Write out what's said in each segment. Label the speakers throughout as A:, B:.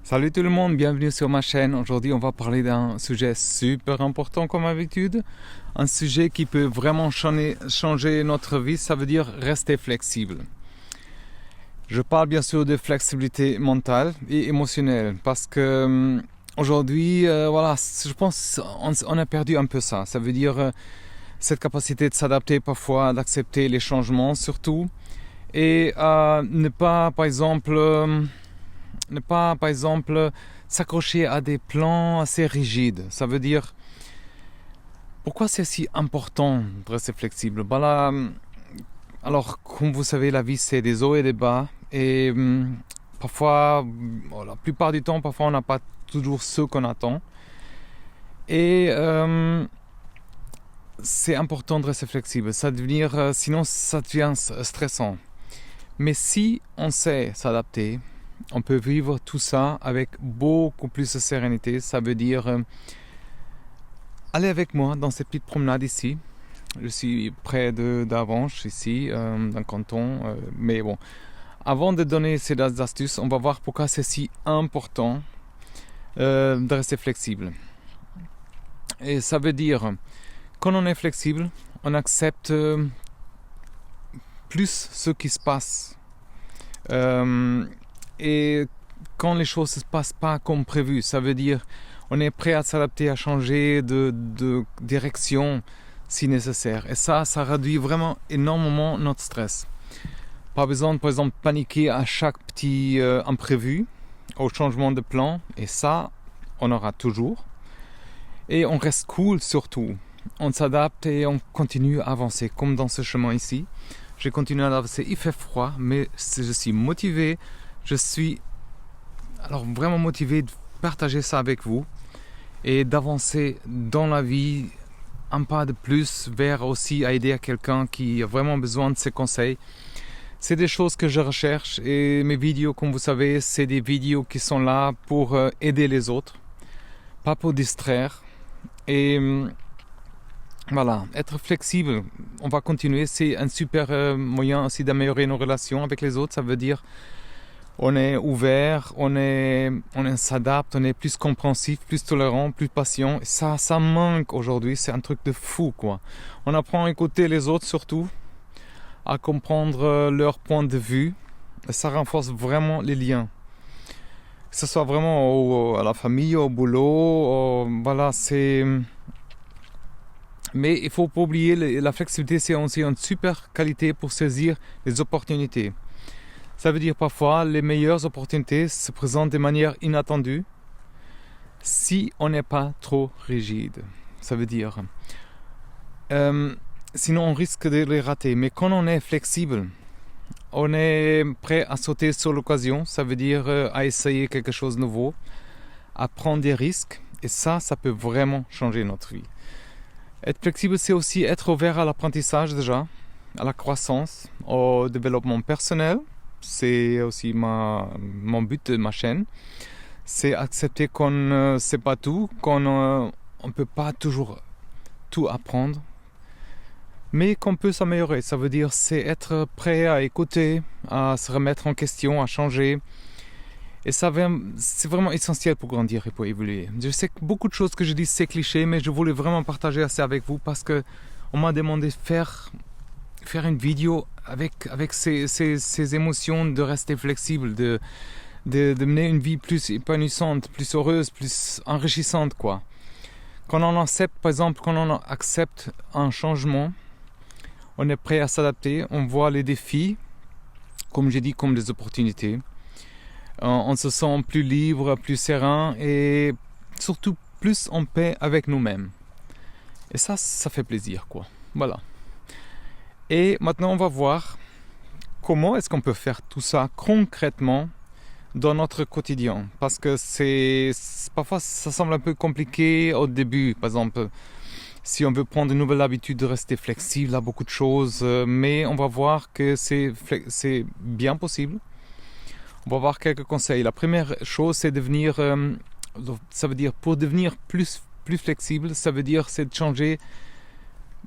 A: Salut tout le monde, bienvenue sur ma chaîne. Aujourd'hui, on va parler d'un sujet super important comme d'habitude. Un sujet qui peut vraiment changer notre vie, ça veut dire rester flexible. Je parle bien sûr de flexibilité mentale et émotionnelle parce que aujourd'hui, voilà, je pense on a perdu un peu ça. Ça veut dire cette capacité de s'adapter parfois, d'accepter les changements surtout et ne pas, par exemple, s'accrocher à des plans assez rigides. Ça veut dire, pourquoi c'est si important de rester flexible? Voilà, alors, comme vous savez, la vie, c'est des hauts et des bas. Et parfois, la plupart du temps, parfois, on n'a pas toujours ce qu'on attend. Et c'est important de rester flexible. Sinon, ça devient stressant. Mais si on sait s'adapter, on peut vivre tout ça avec beaucoup plus de sérénité. Ça veut dire allez avec moi dans cette petite promenade ici. Je suis près d'Avanches ici, d'un canton. Mais bon, avant de donner ces astuces, on va voir pourquoi c'est si important de rester flexible. Et ça veut dire, quand on est flexible, on accepte plus ce qui se passe. Et quand les choses ne se passent pas comme prévu, ça veut dire on est prêt à s'adapter, à changer de direction si nécessaire. Et ça réduit vraiment énormément notre stress. Pas besoin de, par exemple, paniquer à chaque petit imprévu, au changement de plan. Et ça, on aura toujours. Et on reste cool surtout. On s'adapte et on continue à avancer, comme dans ce chemin ici. Je continue à avancer, il fait froid, mais je suis motivé. Je suis alors vraiment motivé de partager ça avec vous et d'avancer dans la vie un pas de plus vers aussi à aider à quelqu'un qui a vraiment besoin de ces conseils. C'est des choses que je recherche et mes vidéos, comme vous savez, c'est des vidéos qui sont là pour aider les autres, pas pour distraire. Et voilà, être flexible, on va continuer, c'est un super moyen aussi d'améliorer nos relations avec les autres. Ça veut dire on est ouvert, on s'adapte, on est plus compréhensif, plus tolérant, plus patient. Et ça manque aujourd'hui, c'est un truc de fou, quoi. On apprend à écouter les autres surtout, à comprendre leur point de vue. Et ça renforce vraiment les liens. Que ce soit vraiment à la famille, au boulot, voilà, c'est... Mais il ne faut pas oublier, la flexibilité, c'est aussi une super qualité pour saisir les opportunités. Ça veut dire parfois les meilleures opportunités se présentent de manière inattendue si on n'est pas trop rigide. Ça veut dire sinon on risque de les rater. Mais quand on est flexible, on est prêt à sauter sur l'occasion. Ça veut dire à essayer quelque chose de nouveau, à prendre des risques. Et ça peut vraiment changer notre vie. Être flexible, c'est aussi être ouvert à l'apprentissage déjà, à la croissance, au développement personnel. C'est aussi mon but de ma chaîne. C'est accepter qu'on ne sait pas tout, qu'on ne peut pas toujours tout apprendre, mais qu'on peut s'améliorer. Ça veut dire c'est être prêt à écouter, à se remettre en question, à changer. Et ça, c'est vraiment essentiel pour grandir et pour évoluer. Je sais que beaucoup de choses que je dis, c'est cliché, mais je voulais vraiment partager ça avec vous parce que on m'a demandé de faire une vidéo avec ces émotions, de rester flexible, de mener une vie plus épanouissante, plus heureuse, plus enrichissante, quoi. Quand on accepte, par exemple, quand on accepte un changement, on est prêt à s'adapter, on voit les défis, comme j'ai dit, comme des opportunités. On se sent plus libre, plus serein et surtout plus en paix avec nous-mêmes. Et ça fait plaisir, quoi. Voilà. Et maintenant, on va voir comment est-ce qu'on peut faire tout ça concrètement dans notre quotidien. Parce que parfois, ça semble un peu compliqué au début. Par exemple, si on veut prendre une nouvelle habitude de rester flexible à beaucoup de choses. Mais on va voir que c'est bien possible. On va voir quelques conseils. La première chose, c'est ça veut dire, pour devenir plus flexible, ça veut dire, c'est de changer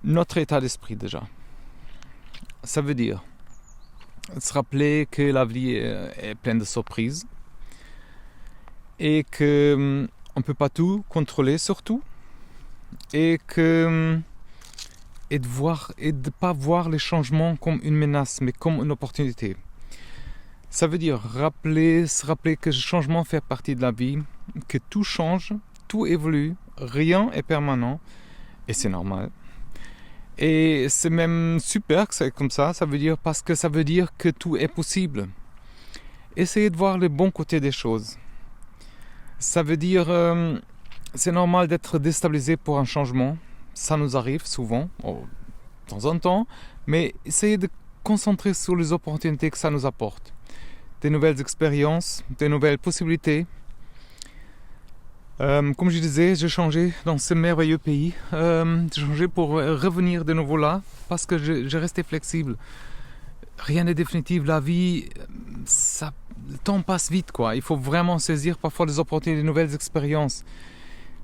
A: notre état d'esprit déjà. Ça veut dire se rappeler que la vie est pleine de surprises et que on peut pas tout contrôler surtout, et de pas voir les changements comme une menace, mais comme une opportunité. Ça veut dire se rappeler que le changement fait partie de la vie, que tout change, tout évolue, rien est permanent, et c'est normal. Et c'est même super que c'est comme ça veut dire, parce que ça veut dire que tout est possible. Essayez de voir le bon côté des choses. Ça veut dire, c'est normal d'être déstabilisé pour un changement, ça nous arrive souvent, de temps en temps, mais essayez de concentrer sur les opportunités que ça nous apporte. Des nouvelles expériences, des nouvelles possibilités. Comme je disais, j'ai changé dans ce merveilleux pays. J'ai changé pour revenir de nouveau là, parce que j'ai resté flexible. Rien n'est définitif, la vie, le temps passe vite, quoi. Il faut vraiment saisir parfois les opportunités, les nouvelles expériences.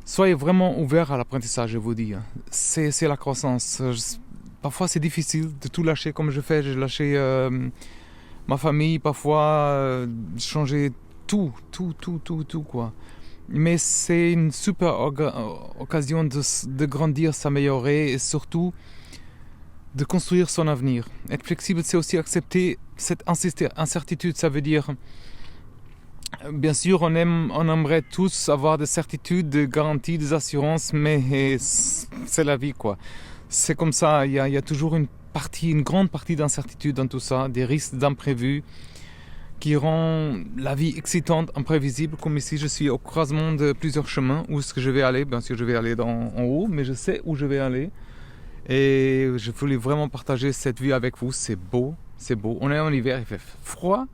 A: Soyez vraiment ouverts à l'apprentissage, je vous dis. C'est la croissance. Parfois c'est difficile de tout lâcher comme je fais. J'ai lâché ma famille, parfois changer tout, quoi. Mais c'est une super occasion de grandir, s'améliorer et surtout de construire son avenir. Être flexible, c'est aussi accepter cette incertitude. Ça veut dire, bien sûr, on aimerait tous avoir des certitudes, des garanties, des assurances, mais c'est la vie, quoi. C'est comme ça, il y a toujours une grande partie d'incertitude dans tout ça, des risques d'imprévus qui rend la vie excitante, imprévisible, comme ici je suis au croisement de plusieurs chemins. Où est-ce que je vais aller? Bien sûr, je vais aller en haut, mais je sais où je vais aller. Et je voulais vraiment partager cette vue avec vous. C'est beau, c'est beau. On est en hiver, il fait froid,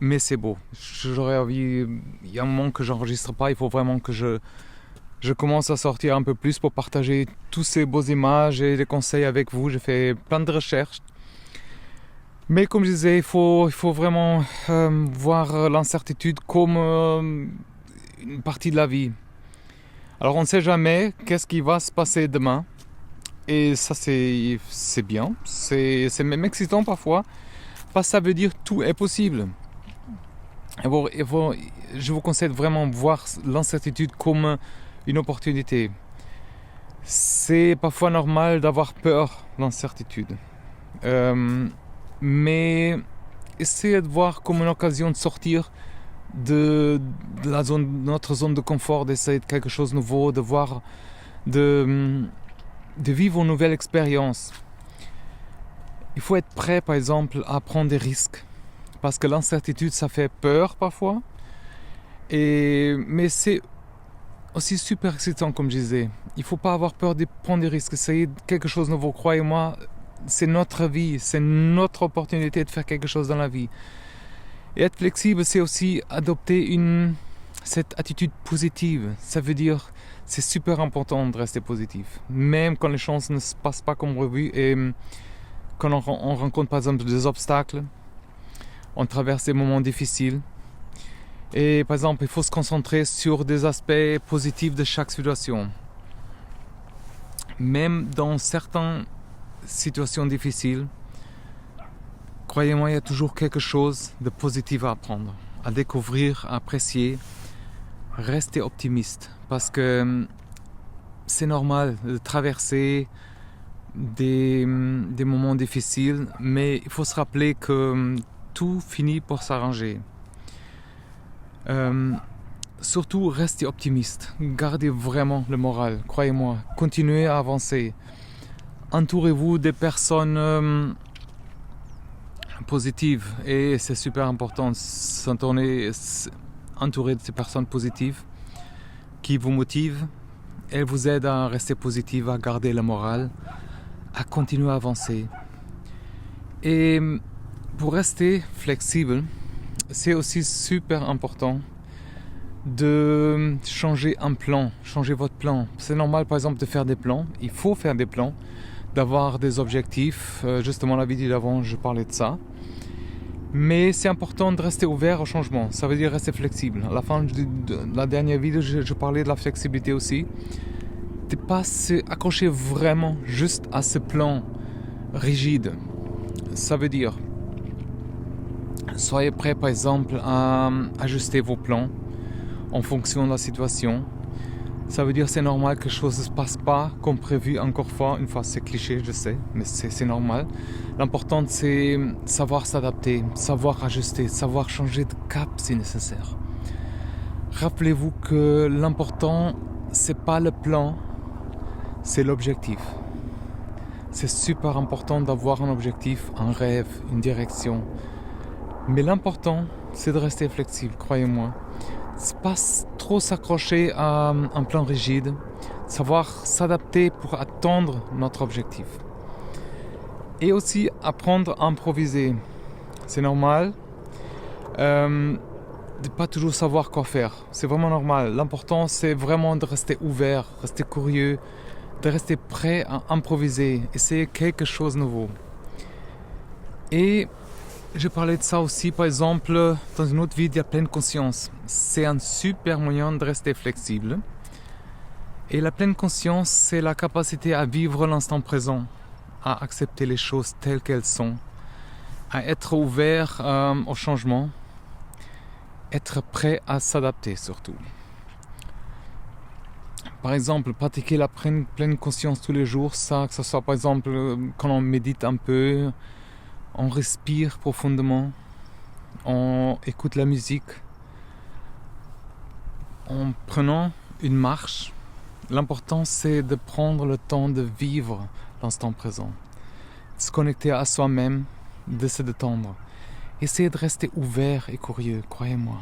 A: mais c'est beau. J'aurais envie, il y a un moment que j'enregistre pas, il faut vraiment que je commence à sortir un peu plus pour partager tous ces beaux images et les conseils avec vous. J'ai fait plein de recherches. Mais comme je disais, il faut vraiment voir l'incertitude comme une partie de la vie. Alors on ne sait jamais qu'est-ce qui va se passer demain. Et ça c'est bien, c'est même excitant parfois, parce que ça veut dire que tout est possible. Je vous conseille de vraiment voir l'incertitude comme une opportunité. C'est parfois normal d'avoir peur de l'incertitude. Mais essayez de voir comme une occasion de sortir de notre zone de confort, d'essayer de quelque chose de nouveau, de voir, de vivre une nouvelle expérience. Il faut être prêt, par exemple, à prendre des risques. Parce que l'incertitude, ça fait peur parfois. Mais c'est aussi super excitant, comme je disais. Il ne faut pas avoir peur de prendre des risques, essayer quelque chose de nouveau. Croyez-moi, c'est notre vie, c'est notre opportunité de faire quelque chose dans la vie. Et être flexible, c'est aussi adopter cette attitude positive. Ça veut dire, c'est super important de rester positif. Même quand les choses ne se passent pas comme prévu et quand on rencontre par exemple des obstacles, on traverse des moments difficiles. Et par exemple, il faut se concentrer sur des aspects positifs de chaque situation. Même dans certaines situations difficiles, croyez-moi, il y a toujours quelque chose de positif à apprendre, à découvrir, à apprécier. Restez optimiste parce que c'est normal de traverser des moments difficiles, mais il faut se rappeler que tout finit par s'arranger. Surtout, restez optimiste, gardez vraiment le moral, croyez-moi, continuez à avancer. Entourez-vous des personnes positives et c'est super important de entourer de ces personnes positives qui vous motivent. Elles vous aident à rester positive, à garder le moral, à continuer à avancer. Et pour rester flexible, c'est aussi super important de changer un plan, changer votre plan. C'est normal par exemple de faire des plans, il faut faire des plans, d'avoir des objectifs. Justement la vidéo d'avant je parlais de ça. Mais c'est important de rester ouvert au changement, ça veut dire rester flexible. À la fin de la dernière vidéo, je parlais de la flexibilité aussi. De ne pas s'accrocher vraiment juste à ce plan rigide. Ça veut dire, soyez prêts par exemple à ajuster vos plans en fonction de la situation. Ça veut dire c'est normal que les choses ne se passent pas comme prévu une fois c'est cliché, je sais, mais c'est normal. L'important c'est savoir s'adapter, savoir ajuster, savoir changer de cap si nécessaire. Rappelez-vous que l'important c'est pas le plan, c'est l'objectif. C'est super important d'avoir un objectif, un rêve, une direction. Mais l'important c'est de rester flexible, croyez-moi. C'est pas trop s'accrocher à un plan rigide, savoir s'adapter pour atteindre notre objectif. Et aussi apprendre à improviser. C'est normal de pas toujours savoir quoi faire. C'est vraiment normal. L'important c'est vraiment de rester ouvert, rester curieux, de rester prêt à improviser, essayer quelque chose de nouveau. Et je parlais de ça aussi, par exemple, dans une autre vidéo, il y a pleine conscience. C'est un super moyen de rester flexible. Et la pleine conscience, c'est la capacité à vivre l'instant présent, à accepter les choses telles qu'elles sont, à être ouvert au changement, être prêt à s'adapter surtout. Par exemple, pratiquer la pleine conscience tous les jours, ça, que ce soit par exemple quand on médite un peu, on respire profondément, on écoute la musique, en prenant une marche. L'important c'est de prendre le temps de vivre l'instant présent, de se connecter à soi-même, de se détendre. Essayez de rester ouvert et curieux, croyez-moi.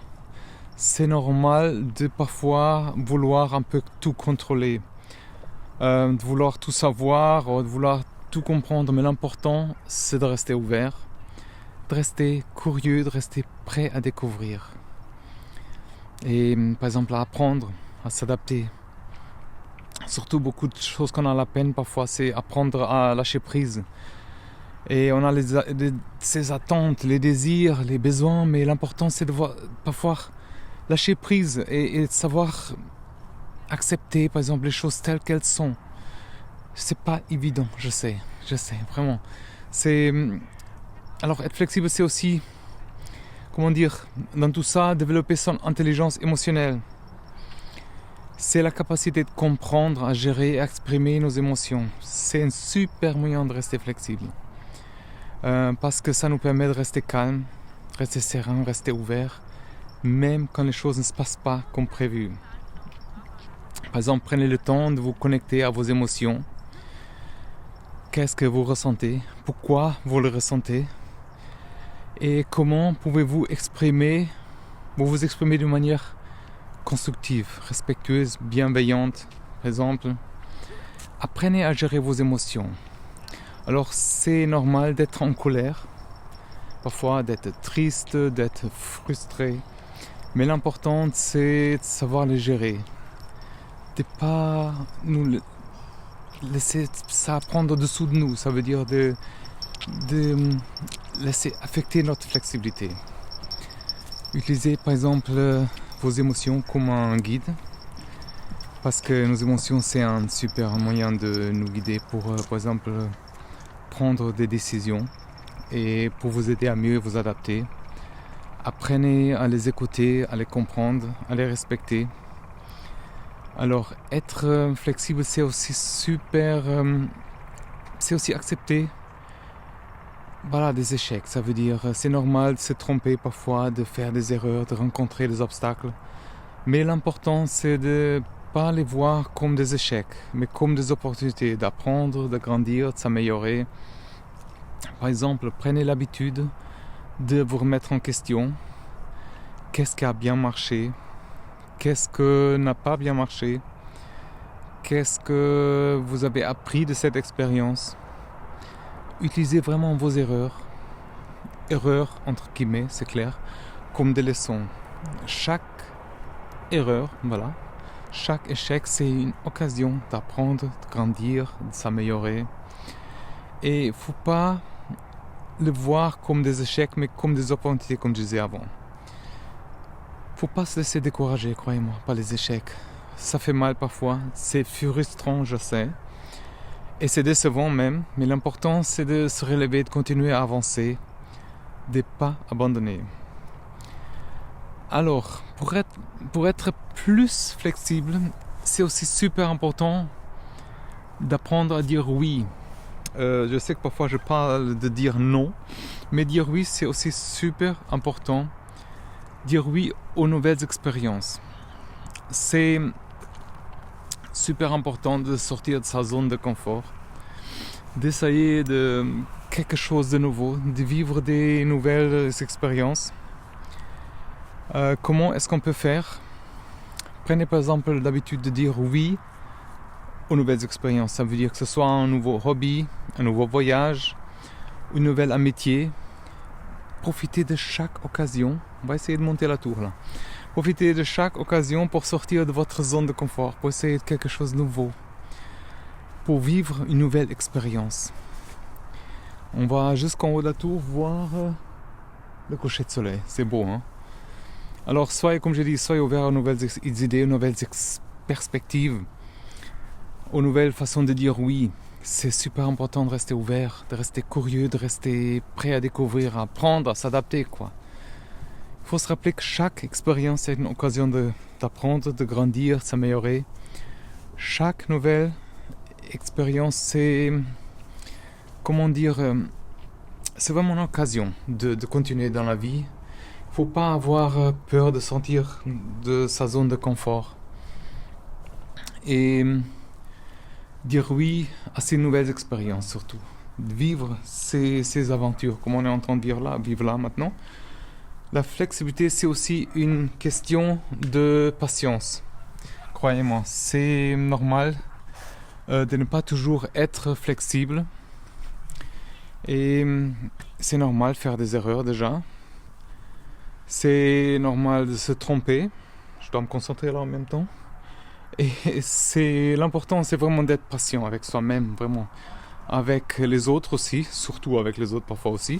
A: C'est normal de parfois vouloir un peu tout contrôler, de vouloir tout savoir, de vouloir tout comprendre, mais l'important c'est de rester ouvert, de rester curieux, de rester prêt à découvrir. Et par exemple à apprendre, à s'adapter. Surtout beaucoup de choses qu'on a la peine parfois, c'est apprendre à lâcher prise. Et on a ces attentes, les désirs, les besoins, mais l'important c'est de parfois lâcher prise et de savoir accepter par exemple les choses telles qu'elles sont. C'est pas évident, je sais, vraiment. Alors être flexible, c'est aussi, dans tout ça, développer son intelligence émotionnelle. C'est la capacité de comprendre, à gérer et à exprimer nos émotions. C'est un super moyen de rester flexible. Parce que ça nous permet de rester calme, rester serein, rester ouvert, même quand les choses ne se passent pas comme prévu. Par exemple, prenez le temps de vous connecter à vos émotions. Qu'est-ce que vous ressentez? Pourquoi vous le ressentez? Et comment pouvez-vous vous exprimer de manière constructive, respectueuse, bienveillante, par exemple? Apprenez à gérer vos émotions. Alors c'est normal d'être en colère, parfois d'être triste, d'être frustré, mais l'important c'est de savoir les gérer, de ne pas nous laisser ça prendre dessous de nous, ça veut dire de laisser affecter notre flexibilité. Utilisez par exemple vos émotions comme un guide, parce que nos émotions c'est un super moyen de nous guider pour par exemple prendre des décisions et pour vous aider à mieux vous adapter. Apprenez à les écouter, à les comprendre, à les respecter. Alors être flexible c'est aussi c'est aussi accepter des échecs. Ça veut dire c'est normal de se tromper parfois, de faire des erreurs, de rencontrer des obstacles. Mais l'important c'est de pas les voir comme des échecs, mais comme des opportunités d'apprendre, de grandir, de s'améliorer. Par exemple, prenez l'habitude de vous remettre en question. Qu'est-ce qui a bien marché? Qu'est-ce que n'a pas bien marché? Qu'est-ce que vous avez appris de cette expérience? Utilisez vraiment vos erreurs entre guillemets, c'est clair, comme des leçons. Chaque erreur, chaque échec, c'est une occasion d'apprendre, de grandir, de s'améliorer. Et il ne faut pas le voir comme des échecs, mais comme des opportunités, comme je disais avant. Faut pas se laisser décourager, croyez-moi, par les échecs. Ça fait mal parfois, c'est frustrant, je sais. Et c'est décevant même, mais l'important c'est de se relever, de continuer à avancer, de ne pas abandonner. Alors, pour être plus flexible, c'est aussi super important d'apprendre à dire oui. Je sais que parfois je parle de dire non, mais dire oui, c'est aussi super important. Dire oui aux nouvelles expériences. C'est super important de sortir de sa zone de confort, d'essayer de quelque chose de nouveau, de vivre des nouvelles expériences. Comment est-ce qu'on peut faire? Prenez par exemple l'habitude de dire oui aux nouvelles expériences. Ça veut dire que ce soit un nouveau hobby, un nouveau voyage, une nouvelle amitié. Profitez de chaque occasion. On va essayer de monter la tour là. Profitez de chaque occasion pour sortir de votre zone de confort, pour essayer de quelque chose de nouveau, pour vivre une nouvelle expérience. On va jusqu'en haut de la tour voir le coucher de soleil. C'est beau, hein? Alors, comme je dis, soyez ouverts aux nouvelles idées, aux nouvelles perspectives, aux nouvelles façons de dire oui. C'est super important de rester ouvert, de rester curieux, de rester prêt à découvrir, à apprendre, à s'adapter, quoi. Il faut se rappeler que chaque expérience est une occasion d'apprendre, de grandir, de s'améliorer. Chaque nouvelle expérience, c'est, c'est vraiment une occasion de continuer dans la vie. Il ne faut pas avoir peur de sortir de sa zone de confort. Et dire oui à ces nouvelles expériences surtout. De vivre ces aventures comme on est en train de vivre là maintenant. La flexibilité, c'est aussi une question de patience. Croyez-moi, c'est normal de ne pas toujours être flexible. Et c'est normal de faire des erreurs déjà. C'est normal de se tromper. Je dois me concentrer là en même temps. Et l'important, c'est vraiment d'être patient avec soi-même, vraiment. Avec les autres aussi, surtout avec les autres parfois aussi.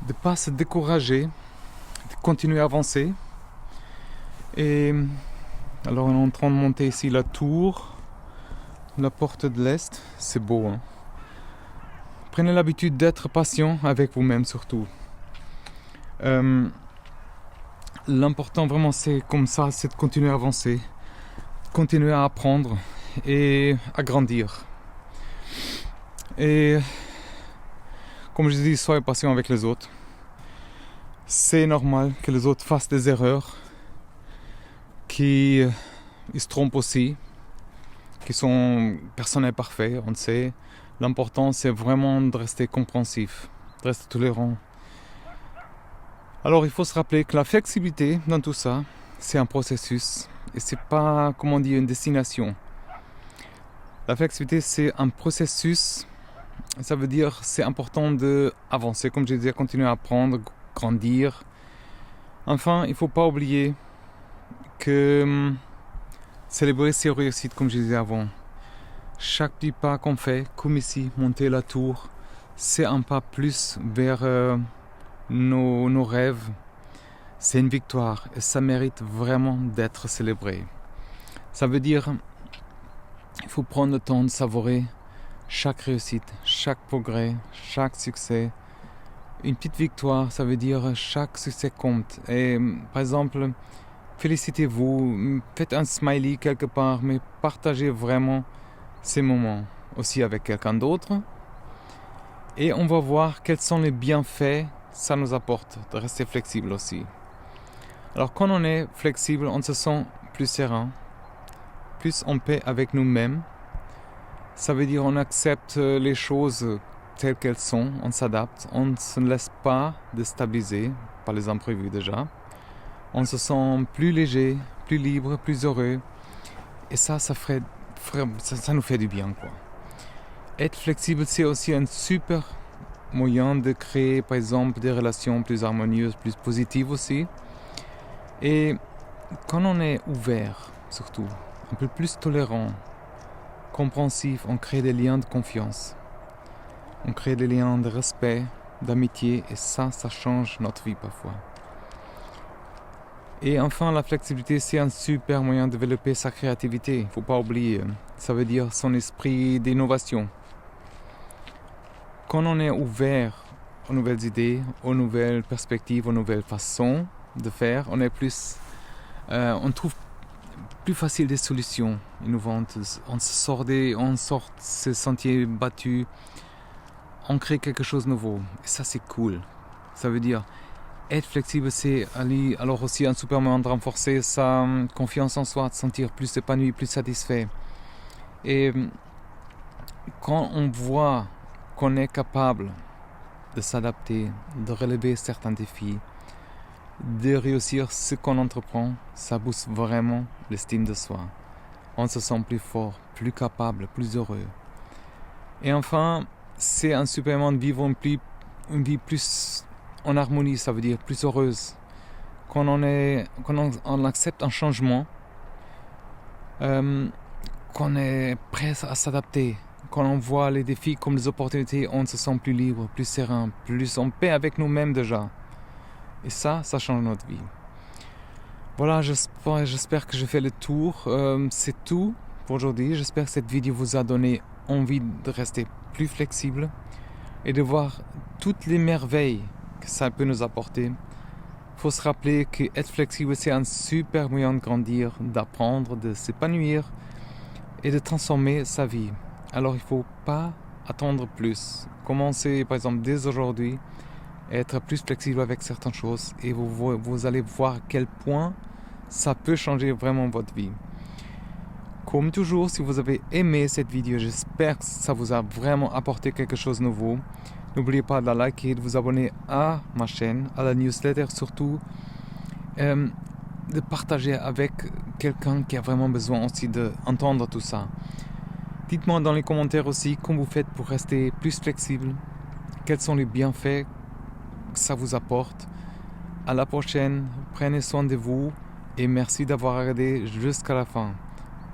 A: De ne pas se décourager. Continuer à avancer. Et alors on est en train de monter ici la tour, la porte de l'Est, c'est beau, hein. Prenez l'habitude d'être patient avec vous-même surtout. L'important vraiment c'est comme ça, c'est de continuer à avancer, continuer à apprendre et à grandir. Et comme je dis, soyez patient avec les autres. C'est normal que les autres fassent des erreurs, qu'ils se trompent aussi, personne n'est parfait, on le sait. L'important c'est vraiment de rester compréhensif, de rester tolérant. Alors il faut se rappeler que la flexibilité dans tout ça, c'est un processus et c'est pas, une destination. La flexibilité c'est un processus, ça veut dire c'est important d'avancer, comme je disais, continuer à apprendre, grandir. Enfin, il ne faut pas oublier que célébrer ses réussites, comme je disais avant. Chaque petit pas qu'on fait, comme ici, monter la tour, c'est un pas plus vers nos rêves. C'est une victoire et ça mérite vraiment d'être célébré. Ça veut dire qu'il faut prendre le temps de savourer chaque réussite, chaque progrès, chaque succès. Une petite victoire, ça veut dire chaque succès compte. Et par exemple, félicitez-vous, faites un smiley quelque part, mais partagez vraiment ces moments aussi avec quelqu'un d'autre. Et on va voir quels sont les bienfaits que ça nous apporte de rester flexible aussi. Alors quand on est flexible, on se sent plus serein, plus en paix avec nous-mêmes. Ça veut dire on accepte les choses telles qu'elles sont, on s'adapte, on ne se laisse pas déstabiliser par les imprévus déjà. On se sent plus léger, plus libre, plus heureux. Et ça nous fait du bien, quoi. Être flexible, c'est aussi un super moyen de créer, par exemple, des relations plus harmonieuses, plus positives aussi. Et quand on est ouvert, surtout, un peu plus tolérant, compréhensif, on crée des liens de confiance. On crée des liens de respect, d'amitié, et ça change notre vie parfois. Et enfin, la flexibilité, c'est un super moyen de développer sa créativité. Il ne faut pas oublier, ça veut dire son esprit d'innovation. Quand on est ouvert aux nouvelles idées, aux nouvelles perspectives, aux nouvelles façons de faire. On trouve plus facile des solutions innovantes. On sort de ces sentiers battus. On crée quelque chose de nouveau. Et ça, c'est cool. Ça veut dire être flexible, c'est aller alors aussi un super moment de renforcer sa confiance en soi, de sentir plus épanoui, plus satisfait. Et quand on voit qu'on est capable de s'adapter, de relever certains défis, de réussir ce qu'on entreprend, ça booste vraiment l'estime de soi. On se sent plus fort, plus capable, plus heureux. Et enfin, c'est un super moment de vivre une vie plus en harmonie, ça veut dire plus heureuse. Quand on accepte un changement, qu'on est prêt à s'adapter, quand on voit les défis comme des opportunités, on se sent plus libre, plus serein, plus en paix avec nous-mêmes déjà. Et ça change notre vie. Voilà, j'espère que j'ai fait le tour. C'est tout pour aujourd'hui. J'espère que cette vidéo vous a donné envie de rester plus flexible et de voir toutes les merveilles que ça peut nous apporter. Il faut se rappeler qu'être flexible, c'est un super moyen de grandir, d'apprendre, de s'épanouir et de transformer sa vie. Alors il ne faut pas attendre plus. Commencez par exemple dès aujourd'hui à être plus flexible avec certaines choses et vous allez voir à quel point ça peut changer vraiment votre vie. Comme toujours, si vous avez aimé cette vidéo, j'espère que ça vous a vraiment apporté quelque chose de nouveau. N'oubliez pas de la liker, de vous abonner à ma chaîne, à la newsletter surtout, de partager avec quelqu'un qui a vraiment besoin aussi d'entendre tout ça. Dites-moi dans les commentaires aussi comment vous faites pour rester plus flexible, quels sont les bienfaits que ça vous apporte. À la prochaine, prenez soin de vous et merci d'avoir regardé jusqu'à la fin.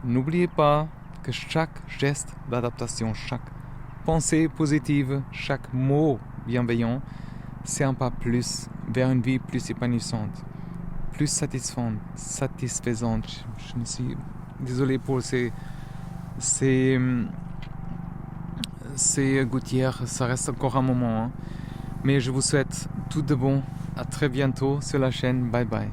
A: N'oubliez pas que chaque geste d'adaptation, chaque pensée positive, chaque mot bienveillant, c'est un pas plus vers une vie plus épanouissante, plus satisfaisante. Je suis désolé pour ces gouttières, ça reste encore un moment. Mais je vous souhaite tout de bon. À très bientôt sur la chaîne. Bye bye.